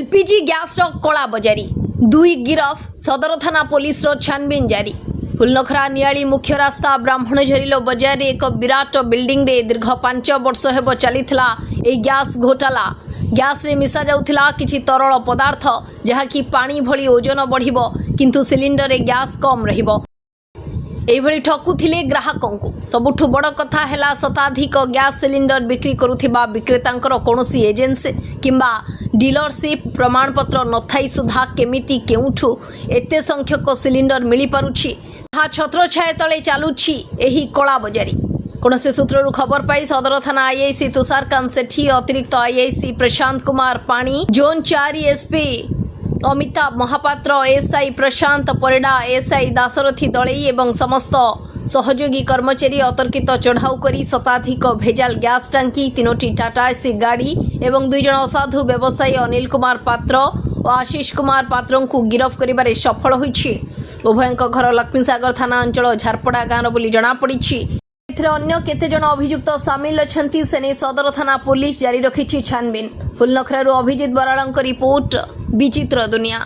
LPG gas कला बजारी दुई गिरफ सदर थाना पुलिस छानबीन जारी। फुलनखरा नियाली मुख्य रास्ता ब्राह्मणझरीलो बजार एक विराट बिल्डिंग रे दीर्घ 5 वर्ष हेब चलीथिला ए गैस घोटाला। गैस रे मिसा जाउथिला किछि तरल पदार्थ जहाँकि पानी भली ओजन बढ़िबो किंतु सिलिंडर रे गैस कम रहिबो। एभली ठकुथिले ग्राहकंकु। सबुठु बड़ कथा हैला शताधिक गैस सिलिंडर बिक्री करुथिबा विक्रेतांकर कोनोसी एजेंसी किंबा डीलरशिप प्रमाणपत्र नथाई सुधा केमिति केउठु एते संख्यक सिलिंडर मिली पारुछि हा छत्र छाया तले चालुछि एही कला बजारी। कोनोसी सूत्ररु खबर पाई सदर थाना आईआईसी तुषारकांत सेठी अतिरिक्त IIC Prashant Kumar Pani zone 4 SP Amitabh Mahapatra SI Prashant Parida SI Dasarathi Dalai एवं समस्त सहयोगी कर्मचारी अतर्कित चढ़ाऊ करी शताधिक भेजाल गैस टांकी 3टी टाटा एसी गाड़ी एवं 2 जन असाधु व्यवसायी अनिल कुमार पात्र और आशीष कुमार पात्र को गिरफ करिबारे सफल होइछि। उभयଙ୍କ घर लक्ष्मीसागर थाना अंचल झारपड़ा गाँव बोली जना पड़िछि। एथिरे अन्य केते जन अभियुक्त सामिल अछंती सेने सदर थाना पुलिस जारी रखिछि छानबीन। फुलनखरारु अभिजित बराळଙ୍କ रिपोर्ट विचित्र दुनिया।